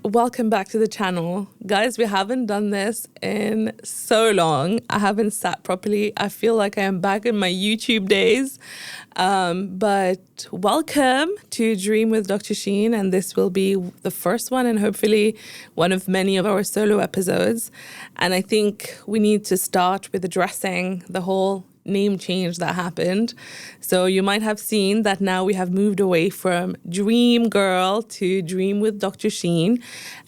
welcome back to the channel. Guys, we haven't done this in so long. I haven't sat properly. I feel like I am back in my YouTube days. But welcome to Dream with Dr. Sheen, and this will be the first one and hopefully one of many of our solo episodes. And I think we need to start with addressing the whole name change that happened. So you might have seen that now we have moved away from Dream Girl to Dream with Dr. Sheen.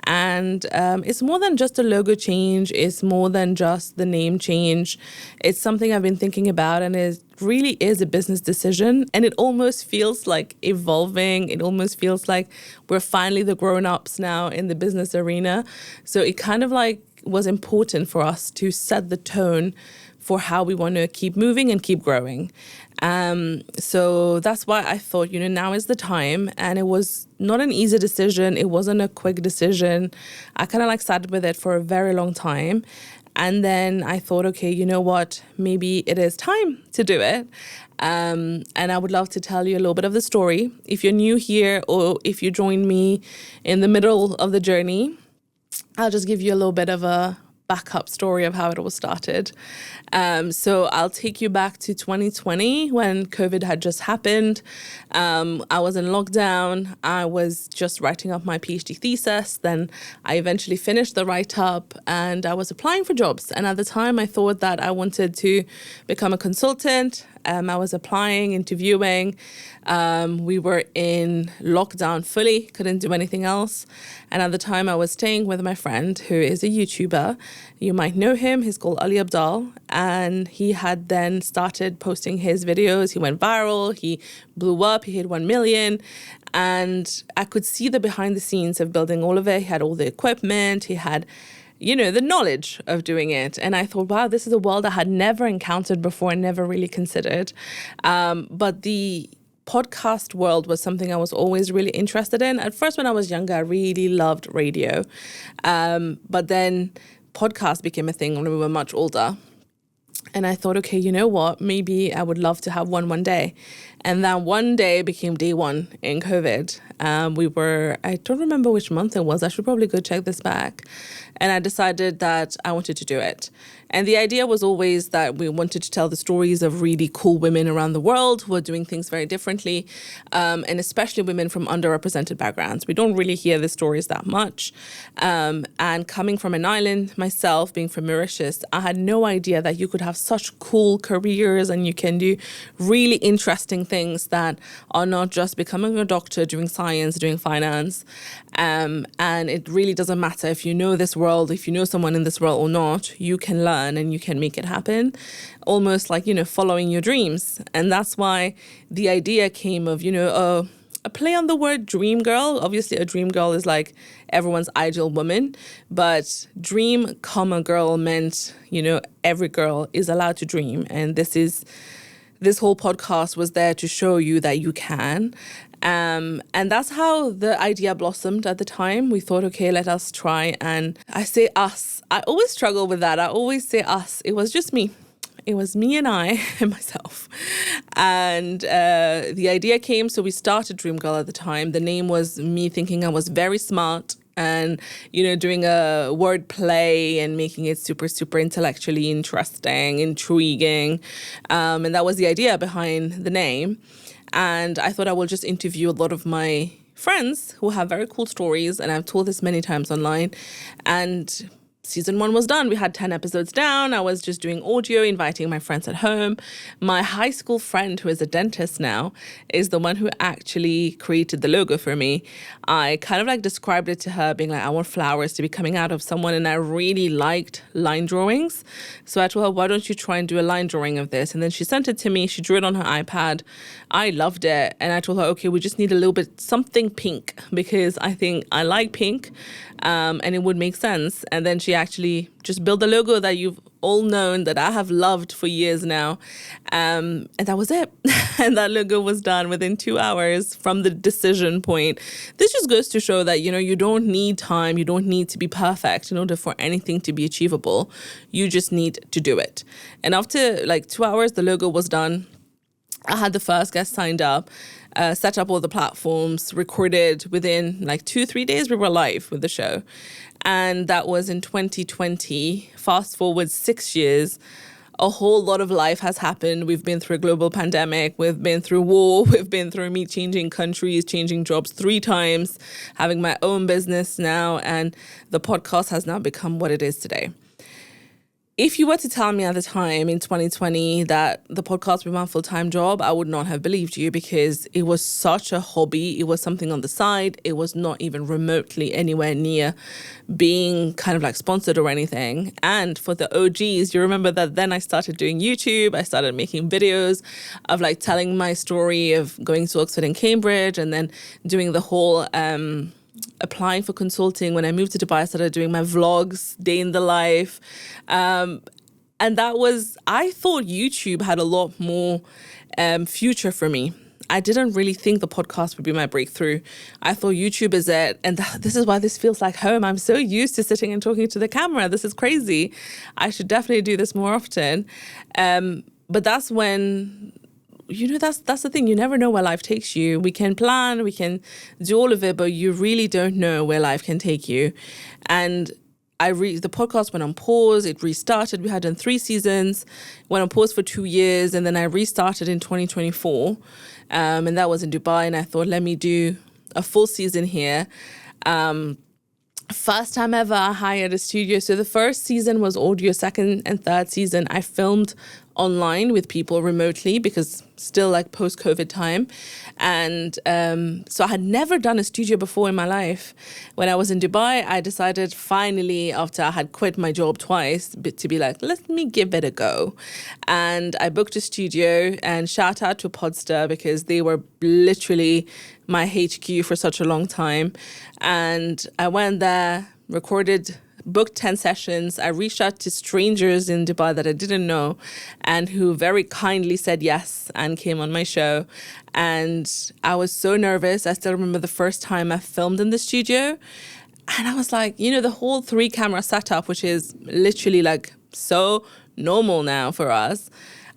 And it's more than just a logo change. It's more than just the name change. It's something I've been thinking about, and it really is a business decision. And it almost feels like evolving. It almost feels like we're finally the grown-ups now in the business arena. So it kind of like was important for us to set the tone for how we want to keep moving and keep growing. So that's why I thought, now is the time. And it was not an easy decision. It wasn't a quick decision. I kind of sat with it for a very long time. And then I thought, okay, you know what? Maybe it is time to do it. And I would love to tell you a little bit of the story. If you're new here or if you joined me in the middle of the journey, I'll just give you a little bit of a backup story of how it all started. So I'll take you back to 2020 when COVID had just happened. I was in lockdown. I was just writing up my PhD thesis. Then I eventually finished the write-up and I was applying for jobs. And at the time I thought that I wanted to become a consultant. I was applying, interviewing. We were in lockdown fully, couldn't do anything else. And at the time I was staying with my friend who is a YouTuber. You might know him. He's called Ali Abdal. And he had then started posting his videos. He went viral. He blew up. He hit 1 million. And I could see the behind the scenes of building all of it. He had all the equipment. He had the knowledge of doing it. And I thought, wow, this is a world I had never encountered before and never really considered. But the podcast world was something I was always really interested in. At first, when I was younger, I really loved radio. But then podcast became a thing when we were much older. And I thought, okay, you know what? Maybe I would love to have one day. And that one day became day one in COVID. I don't remember which month it was. I should probably go check this back. And I decided that I wanted to do it. And the idea was always that we wanted to tell the stories of really cool women around the world who are doing things very differently, and especially women from underrepresented backgrounds. We don't really hear the stories that much. And coming from an island myself, being from Mauritius, I had no idea that you could have such cool careers and you can do really interesting things that are not just becoming a doctor, doing science, doing finance. And it really doesn't matter if you know this world, if you know someone in this world or not, you can learn and you can make it happen, almost like, following your dreams. And that's why the idea came of, a play on the word dream girl. Obviously, a dream girl is like everyone's ideal woman, but dream, girl meant, every girl is allowed to dream. And this whole podcast was there to show you that you can. And that's how the idea blossomed at the time. We thought, okay, let us try. And I say us. I always struggle with that. I always say us. It was just me. It was me and I and myself. And the idea came. So we started Dream Girl at the time. The name was me thinking I was very smart and, doing a word play and making it super, super intellectually interesting, intriguing. And that was the idea behind the name. And I thought I will just interview a lot of my friends who have very cool stories. And I've told this many times online. And season 1 was done. We had 10 episodes down. I was just doing audio, inviting my friends at home. My high school friend, who is a dentist now, is the one who actually created the logo for me. I kind of described it to her, being like, I want flowers to be coming out of someone. And I really liked line drawings. So I told her, why don't you try and do a line drawing of this? And then she sent it to me. She drew it on her iPad. I loved it. And I told her, okay, we just need a little bit something pink because I think I like pink. And it would make sense. And then she actually just built the logo that you've all known, that I have loved for years now. And that was it. And that logo was done within 2 hours from the decision point. This just goes to show that, you don't need time. You don't need to be perfect in order for anything to be achievable. You just need to do it. And after 2 hours, the logo was done. I had the first guest signed up, set up all the platforms, recorded within like 2-3 days, we were live with the show. And that was in 2020. Fast forward 6 years, a whole lot of life has happened. We've been through a global pandemic. We've been through war. We've been through me changing countries, changing jobs 3 times, having my own business now. And the podcast has now become what it is today. If you were to tell me at the time in 2020 that the podcast would be my full-time job, I would not have believed you, because it was such a hobby. It was something on the side. It was not even remotely anywhere near being kind of like sponsored or anything. And for the OGs, you remember that then I started doing YouTube. I started making videos of like telling my story of going to Oxford and Cambridge, and then doing the whole applying for consulting. When I moved to Dubai, I started doing my vlogs, day in the life. And that was, I thought YouTube had a lot more future for me. I didn't really think the podcast would be my breakthrough. I thought YouTube is it. And this is why this feels like home. I'm so used to sitting and talking to the camera. This is crazy. I should definitely do this more often. But that's when, that's the thing. You never know where life takes you. We can plan, we can do all of it, but you really don't know where life can take you. And the podcast went on pause. It restarted. We had done 3 seasons, went on pause for 2 years, and then I restarted in 2024. And that was in Dubai. And I thought, let me do a full season here. First time ever I hired a studio. So the first season was audio. Second and third season I filmed online with people remotely, because still like post-COVID time. And so I had never done a studio before in my life. When I was in Dubai, I decided finally, after I had quit my job twice, to be like, let me give it a go. And I booked a studio, and shout out to Podster, because they were literally my HQ for such a long time. And I went there, booked 10 sessions. I reached out to strangers in Dubai that I didn't know, and who very kindly said yes and came on my show. And I was so nervous. I still remember the first time I filmed in the studio. And I was like, the whole 3-camera setup, which is literally like so normal now for us.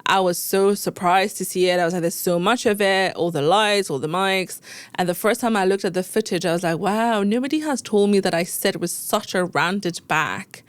I was so surprised to see it. I was like, there's so much of it, all the lights, all the mics. And the first time I looked at the footage, I was like, wow, nobody has told me that I sit with such a rounded back.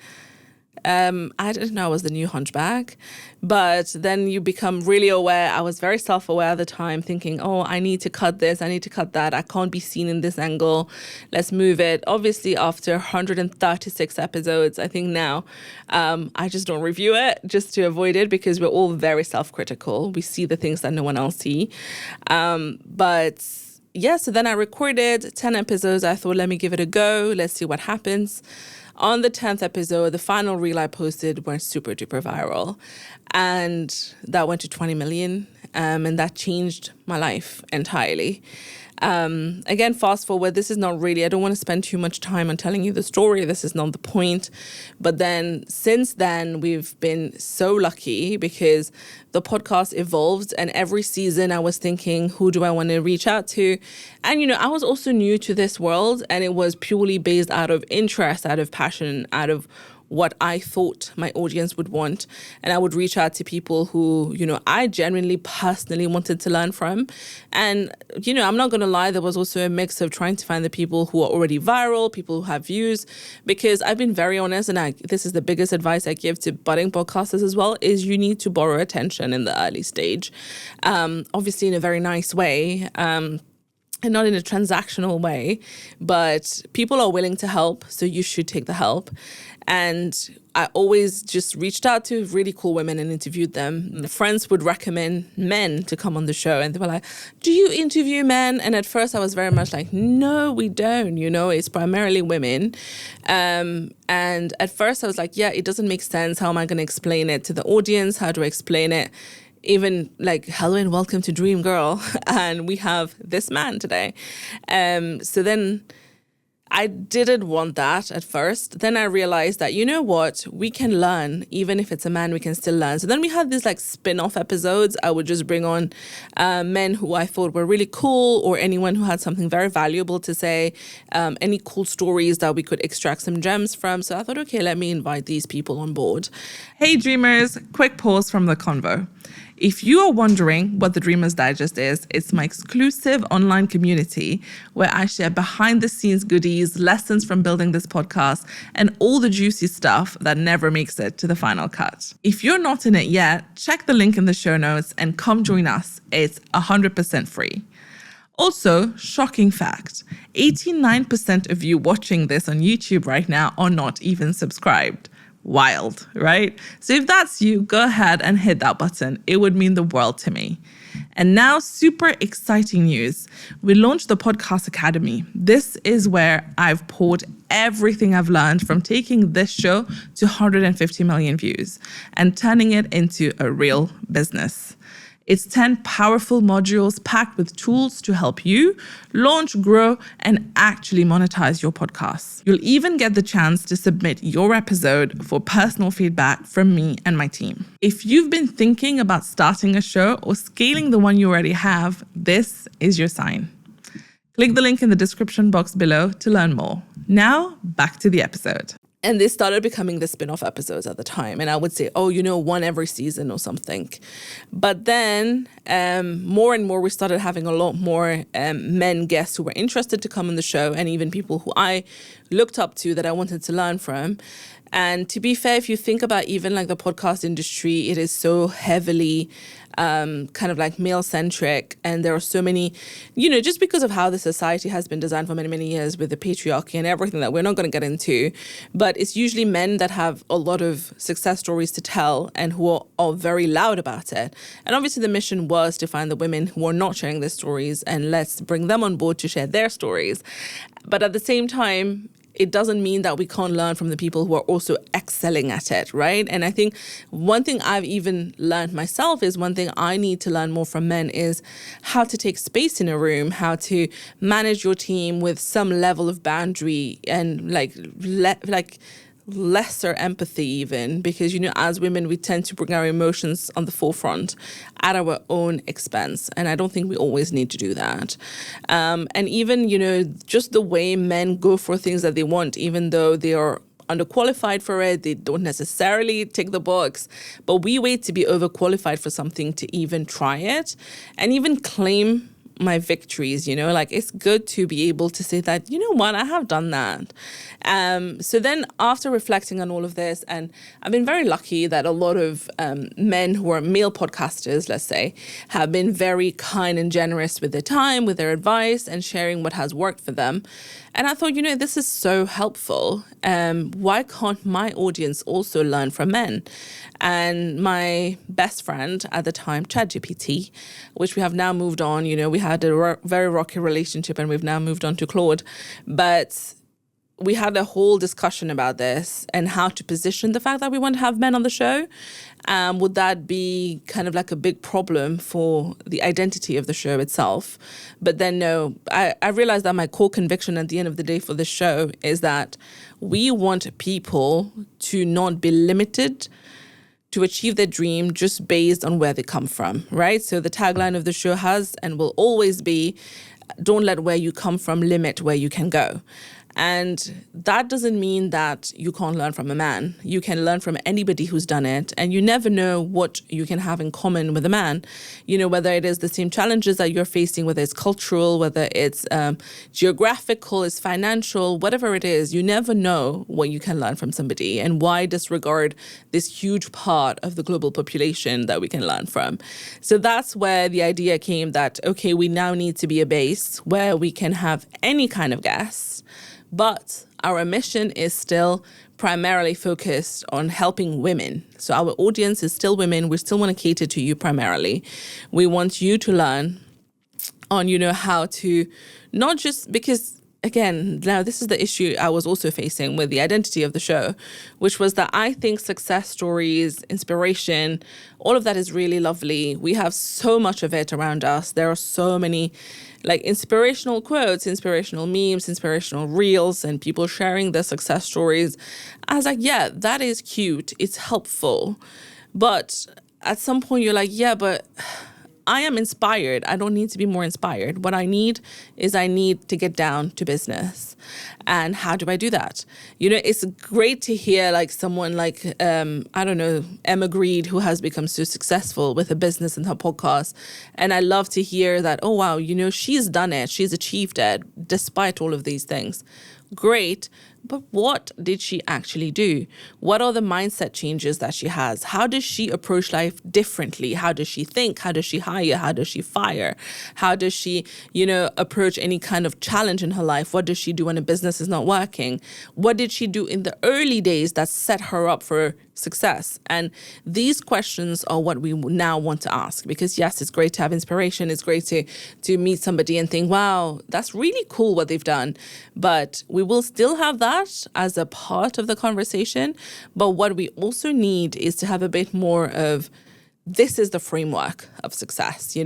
I didn't know I was the new hunchback. But then you become really aware. I was very self-aware at the time, thinking, oh, I need to cut this, I need to cut that. I can't be seen in this angle. Let's move it. Obviously, after 136 episodes, I think now, I just don't review it just to avoid it, because we're all very self-critical. We see the things that no one else see. But yeah, so then I recorded 10 episodes. I thought, let me give it a go. Let's see what happens. On the 10th episode, the final reel I posted went super duper viral, and that went to 20 million, and that changed my life entirely. Again, fast forward, this is not really, I don't want to spend too much time on telling you the story. This is not the point. But then since then, we've been so lucky, because the podcast evolved, and every season I was thinking, who do I want to reach out to? And, I was also new to this world, and it was purely based out of interest, out of passion, out of what I thought my audience would want. And I would reach out to people who, I genuinely personally wanted to learn from. And, I'm not going to lie, there was also a mix of trying to find the people who are already viral, people who have views, because I've been very honest, and this is the biggest advice I give to budding podcasters as well, is you need to borrow attention in the early stage. Obviously in a very nice way. And not in a transactional way, but people are willing to help, so you should take the help. And I always just reached out to really cool women and interviewed them. Friends would recommend men to come on the show, and they were like, do you interview men? And at first I was very much like, no, we don't, it's primarily women. And at first I was like, yeah, it doesn't make sense. How am I going to explain it to the audience? How do I explain it? Even like, hello and welcome to Dream Girl. And we have this man today. So then I didn't want that at first. Then I realized that, we can learn. Even if it's a man, we can still learn. So then we had these like spin-off episodes. I would just bring on men who I thought were really cool, or anyone who had something very valuable to say, any cool stories that we could extract some gems from. So I thought, okay, let me invite these people on board. Hey dreamers, quick pause from the convo. If you are wondering what the Dreamers Digest is, it's my exclusive online community where I share behind the scenes goodies, lessons from building this podcast, and all the juicy stuff that never makes it to the final cut. If you're not in it yet, check the link in the show notes and come join us. It's 100% free. Also, shocking fact, 89% of you watching this on YouTube right now are not even subscribed. Wild, right? So if that's you, go ahead and hit that button. It would mean the world to me. And now, super exciting news. We launched the Podcast Academy. This is where I've poured everything I've learned from taking this show to 150 million views and turning it into a real business. It's 10 powerful modules packed with tools to help you launch, grow, and actually monetize your podcasts. You'll even get the chance to submit your episode for personal feedback from me and my team. If you've been thinking about starting a show or scaling the one you already have, this is your sign. Click the link in the description box below to learn more. Now, back to the episode. And they started becoming the spin-off episodes at the time. And I would say, one every season or something. But then more and more, we started having a lot more men guests who were interested to come on the show, and even people who I looked up to that I wanted to learn from. And to be fair, if you think about even like the podcast industry, it is so heavily kind of like male-centric. And there are so many, just because of how the society has been designed for many, many years with the patriarchy and everything that we're not going to get into. But it's usually men that have a lot of success stories to tell and who are very loud about it. And obviously the mission was to find the women who are not sharing their stories and let's bring them on board to share their stories. But at the same time, it doesn't mean that we can't learn from the people who are also excelling at it, right? And I think one thing I've even learned myself is one thing I need to learn more from men is how to take space in a room, how to manage your team with some level of boundary and lesser empathy even, because as women we tend to bring our emotions on the forefront at our own expense, and I don't think we always need to do that. And even just the way men go for things that they want, even though they are underqualified for it, they don't necessarily tick the box, but we wait to be overqualified for something to even try it and even claim my victories, it's good to be able to say that, I have done that. So then after reflecting on all of this, and I've been very lucky that a lot of men who are male podcasters, let's say, have been very kind and generous with their time, with their advice and sharing what has worked for them. And I thought, this is so helpful. Why can't my audience also learn from men? And my best friend at the time, ChatGPT, which we have now moved on, we had a very rocky relationship and we've now moved on to Claude. But we had a whole discussion about this and how to position the fact that we want to have men on the show. Would that be kind of like a big problem for the identity of the show itself? But then no, I realized that my core conviction at the end of the day for this show is that we want people to not be limited to achieve their dream just based on where they come from, right? So the tagline of the show has and will always be, don't let where you come from limit where you can go. And that doesn't mean that you can't learn from a man. You can learn from anybody who's done it. And you never know what you can have in common with a man. Whether it is the same challenges that you're facing, whether it's cultural, whether it's geographical, it's financial, whatever it is, you never know what you can learn from somebody. And why disregard this huge part of the global population that we can learn from? So that's where the idea came that, okay, we now need to be a base where we can have any kind of guests. But our mission is still primarily focused on helping women. So our audience is still women. We still want to cater to you primarily. We want you to learn on, how to not just because, again, now this is the issue I was also facing with the identity of the show, which was that I think success stories, inspiration, all of that is really lovely. We have so much of it around us. There are so many inspirational quotes, inspirational memes, inspirational reels, and people sharing their success stories. I was like, yeah, that is cute. It's helpful. But at some point you're like, yeah, but I am inspired. I don't need to be more inspired. What I need to get down to business. And how do I do that? It's great to hear like someone like, I don't know, Emma Greed, who has become so successful with her business and her podcast. And I love to hear that, oh, wow, she's done it. She's achieved it despite all of these things. Great. But what did she actually do? What are the mindset changes that she has? How does she approach life differently? How does she think? How does she hire? How does she fire? How does she, approach any kind of challenge in her life? What does she do when a business is not working? What did she do in the early days that set her up for success? And these questions are what we now want to ask, because yes, it's great to have inspiration. It's great to meet somebody and think, wow, that's really cool what they've done. But we will still have that as a part of the conversation. But what we also need is to have a bit more of, this is the framework of success,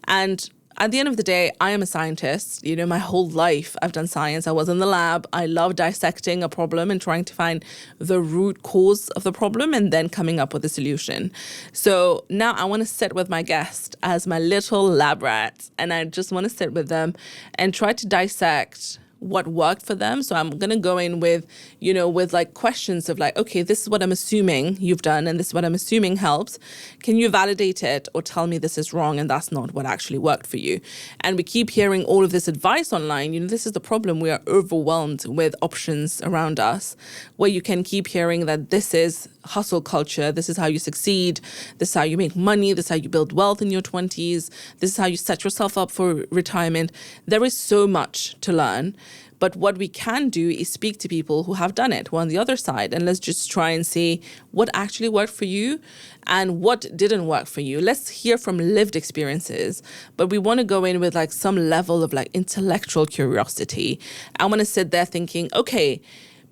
and at the end of the day, I am a scientist. My whole life I've done science. I was in the lab. I love dissecting a problem and trying to find the root cause of the problem and then coming up with a solution. So now I want to sit with my guest as my little lab rat, and I just want to sit with them and try to dissect what worked for them. So I'm going to go in with, with like questions of like, okay, this is what I'm assuming you've done and this is what I'm assuming helps. Can you validate it or tell me this is wrong and that's not what actually worked for you? And we keep hearing all of this advice online. This is the problem. We are overwhelmed with options around us, where you can keep hearing that this is hustle culture. This is how you succeed. This is how you make money. This is how you build wealth in your 20s. This is how you set yourself up for retirement. There is so much to learn. But what we can do is speak to people who have done it, who are on the other side, and let's just try and see what actually worked for you and what didn't work for you. Let's hear from lived experiences, but we want to go in with like some level of like intellectual curiosity. I want to sit there thinking, okay,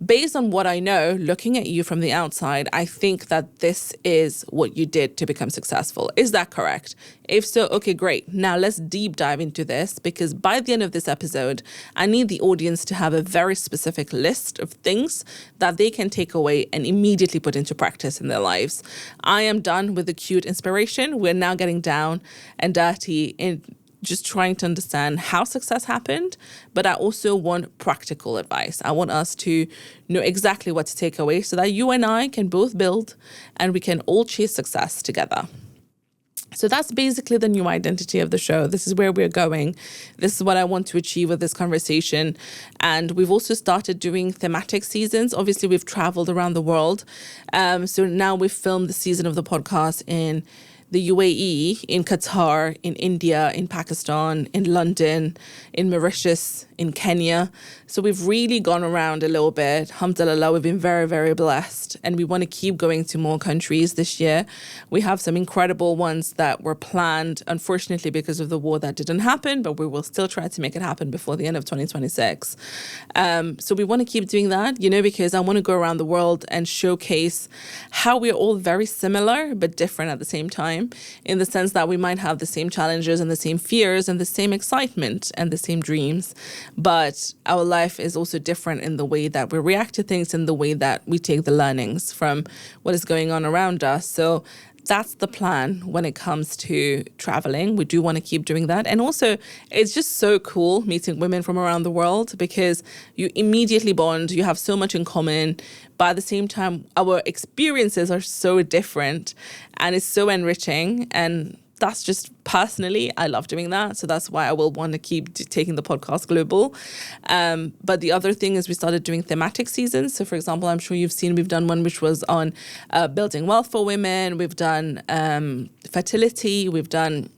based on what I know, looking at you from the outside, I think that this is what you did to become successful. Is that correct? If so, okay, great. Now let's deep dive into this, because by the end of this episode, I need the audience to have a very specific list of things that they can take away and immediately put into practice in their lives. I am done with the cute inspiration. We're now getting down and dirty in just trying to understand how success happened, but I also want practical advice. I want us to know exactly what to take away so that you and I can both build and we can all chase success together. So that's basically the new identity of the show. This is where we're going. This is what I want to achieve with this conversation. And we've also started doing thematic seasons. Obviously, we've traveled around the world. So now we've filmed the season of the podcast in the UAE, in Qatar, in India, in Pakistan, in London, in Mauritius, in Kenya. So we've really gone around a little bit. Alhamdulillah, we've been very, very blessed. And we want to keep going to more countries this year. We have some incredible ones that were planned, unfortunately, because of the war that didn't happen, but we will still try to make it happen before the end of 2026. So we want to keep doing that, because I want to go around the world and showcase how we're all very similar, but different at the same time, in the sense that we might have the same challenges and the same fears and the same excitement and the same dreams, but our life is also different in the way that we react to things and the way that we take the learnings from what is going on around us. So that's the plan when it comes to traveling. We do want to keep doing that. And also, it's just so cool meeting women from around the world, because you immediately bond. You have so much in common. But at the same time, our experiences are so different and it's so enriching. And that's just personally, I love doing that. So that's why I will want to keep taking the podcast global. But the other thing is we started doing thematic seasons. So for example, I'm sure you've seen, we've done one which was on building wealth for women. We've done fertility. We've done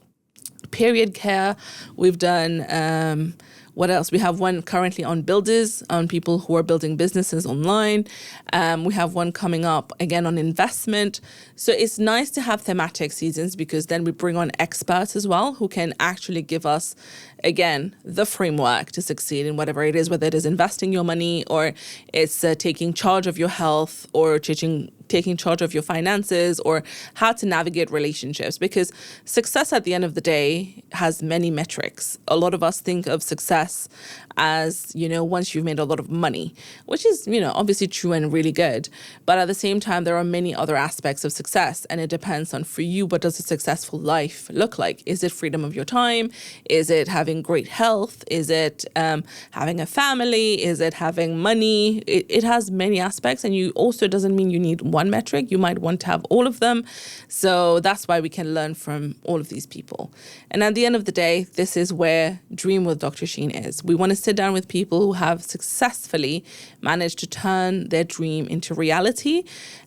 period care. We've done... what else? We have one currently on builders, on people who are building businesses online. We have one coming up again on investment. So it's nice to have thematic seasons, because then we bring on experts as well who can actually give us, again, the framework to succeed in whatever it is, whether it is investing your money or it's taking charge of your health or taking charge of your finances, or how to navigate relationships. Because success at the end of the day has many metrics. A lot of us think of success success as, once you've made a lot of money, which is, obviously true and really good. But at the same time, there are many other aspects of success, and it depends on, for you, what does a successful life look like? Is it freedom of your time? Is it having great health? Is it having a family? Is it having money? It has many aspects, and you also doesn't mean you need one metric. You might want to have all of them. So that's why we can learn from all of these people. And at the end of the day, this is where Dream with Dr. Sheen is. We want to sit down with people who have successfully managed to turn their dream into reality.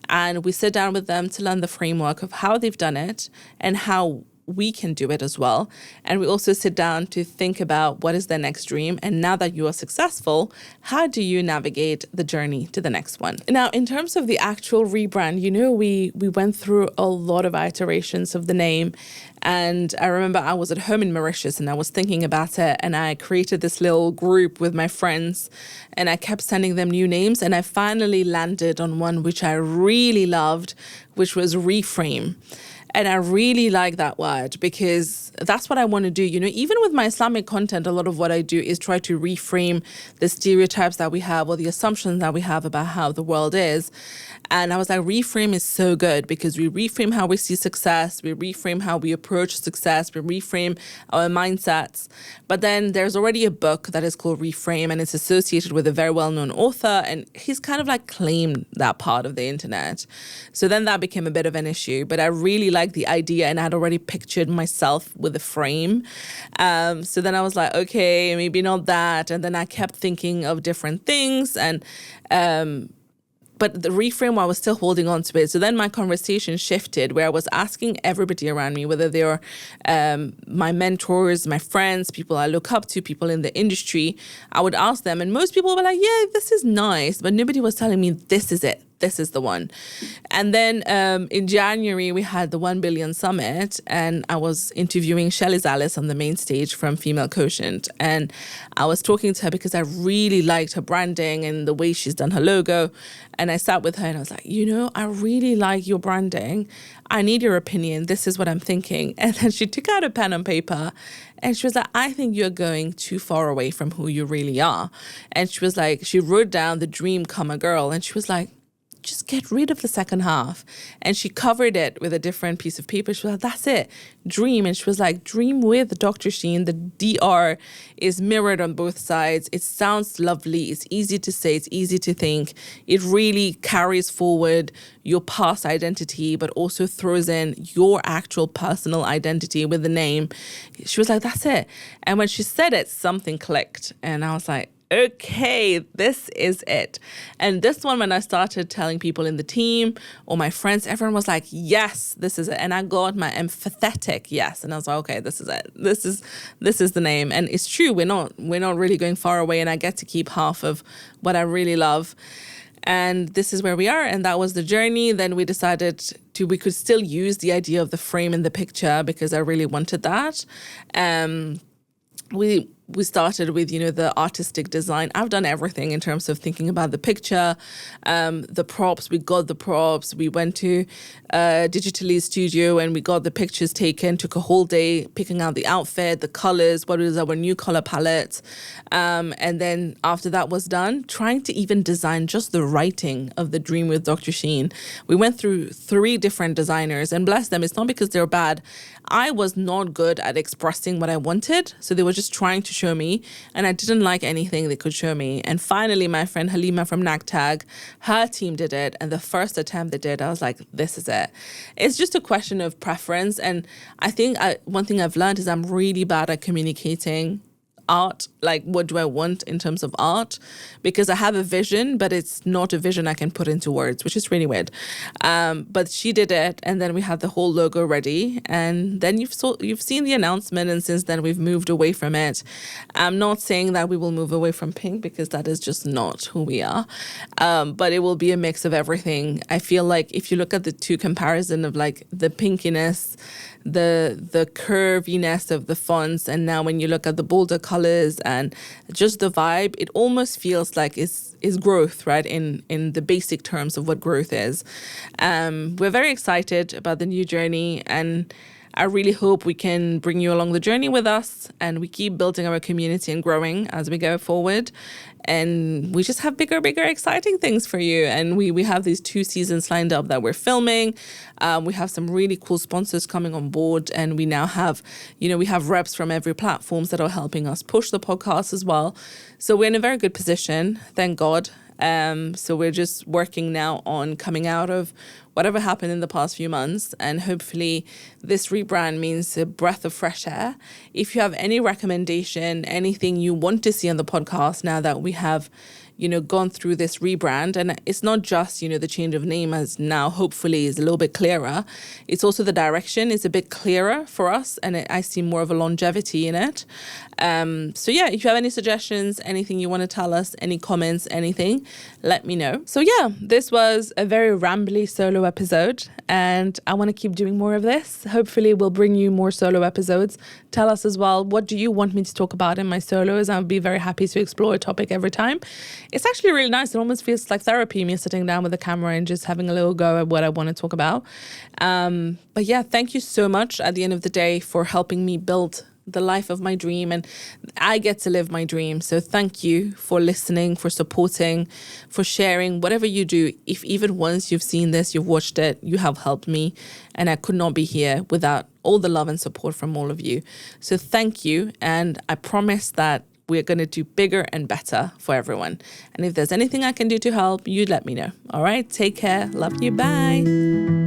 And we sit down with them to learn the framework of how they've done it and how we can do it as well. And we also sit down to think about what is their next dream. And now that you are successful, how do you navigate the journey to the next one? Now, in terms of the actual rebrand, we went through a lot of iterations of the name. And I remember I was at home in Mauritius and I was thinking about it, and I created this little group with my friends and I kept sending them new names, and I finally landed on one which I really loved, which was reframe. And I really like that word because that's what I want to do. Even with my Islamic content, a lot of what I do is try to reframe the stereotypes that we have or the assumptions that we have about how the world is. And I was like, reframe is so good because we reframe how we see success. We reframe how we approach success. We reframe our mindsets. But then there's already a book that is called Reframe, and it's associated with a very well-known author. And he's kind of like claimed that part of the internet. So then that became a bit of an issue. But I really liked the idea, and I had already pictured myself with a frame. So then I was like, okay, maybe not that. And then I kept thinking of different things. But the reframe, I was still holding on to it. So then my conversation shifted where I was asking everybody around me, whether they were my mentors, my friends, people I look up to, people in the industry. I would ask them, and most people were like, yeah, this is nice. But nobody was telling me this is it. This is the one. And then in January, we had the 1 Billion Summit, and I was interviewing Shelley Zallis on the main stage from Female Quotient. And I was talking to her because I really liked her branding and the way she's done her logo. And I sat with her and I was like, I really like your branding. I need your opinion. This is what I'm thinking. And then she took out a pen and paper and she was like, I think you're going too far away from who you really are. And she was like, she wrote down the dream, comma girl. And she was like, just get rid of the second half. And she covered it with a different piece of paper. She was like, that's it, dream. And she was like, dream with Dr. Sheen. The DR is mirrored on both sides. It sounds lovely. It's easy to say. It's easy to think. It really carries forward your past identity, but also throws in your actual personal identity with the name. She was like, that's it. And when she said it, something clicked. And I was like, okay, this is it. And this one, when I started telling people in the team or my friends, everyone was like, yes, this is it. And I got my empathetic yes. And I was like, okay, this is it. This is the name. And it's true, we're not really going far away, and I get to keep half of what I really love. And this is where we are. And that was the journey. Then we decided we could still use the idea of the frame in the picture because I really wanted that. We started with, the artistic design. I've done everything in terms of thinking about the picture, the props. We got the props. We went to Digitally Studio and we got the pictures taken, took a whole day picking out the outfit, the colors, what is our new color palette. And then after that was done, trying to even design just the writing of the dream with Dr. Sheen. We went through 3 different designers, and bless them, it's not because they're bad. I was not good at expressing what I wanted. So they were just trying to show me, and I didn't like anything they could show me. And finally, my friend Halima from NAGTAG, her team did it. And the first attempt they did, I was like, this is it. It's just a question of preference. And I think one thing I've learned is I'm really bad at communicating art, like what do I want in terms of art, because I have a vision, but it's not a vision I can put into words, which is really weird. But she did it, and then we had the whole logo ready, and then you've seen the announcement, and since then we've moved away from it. I'm not saying that we will move away from pink because that is just not who we are, but it will be a mix of everything. I feel like if you look at the 2 comparison of like the pinkiness, the curviness of the fonts, and now when you look at the bolder colors and just the vibe, it almost feels like is growth, right? In the basic terms of what growth is. We're very excited about the new journey, and I really hope we can bring you along the journey with us, and we keep building our community and growing as we go forward. And we just have bigger, exciting things for you. And we have these 2 seasons lined up that we're filming. We have some really cool sponsors coming on board. And we now have, we have reps from every platforms that are helping us push the podcast as well. So we're in a very good position, thank God. So we're just working now on coming out of whatever happened in the past few months, and hopefully this rebrand means a breath of fresh air. If you have any recommendation, anything you want to see on the podcast now that we have gone through this rebrand, and it's not just the change of name, as now hopefully is a little bit clearer, it's also the direction is a bit clearer for us, and I see more of a longevity in it. So yeah, if you have any suggestions, anything you want to tell us, any comments, anything, let me know. So yeah, this was a very rambly solo episode, and I want to keep doing more of this. Hopefully we'll bring you more solo episodes. Tell us as well, what do you want me to talk about in my solos? I'll be very happy to explore a topic every time. It's actually really nice. It almost feels like therapy, me sitting down with the camera and just having a little go at what I want to talk about. But yeah, thank you so much at the end of the day for helping me build the life of my dream, and I get to live my dream. So thank you for listening, for supporting, for sharing, whatever you do. If even once you've seen this, you've watched it, you have helped me, and I could not be here without all the love and support from all of you. So thank you, and I promise that we're going to do bigger and better for everyone. And if there's anything I can do to help, you let me know. All right, take care. Love you. Bye.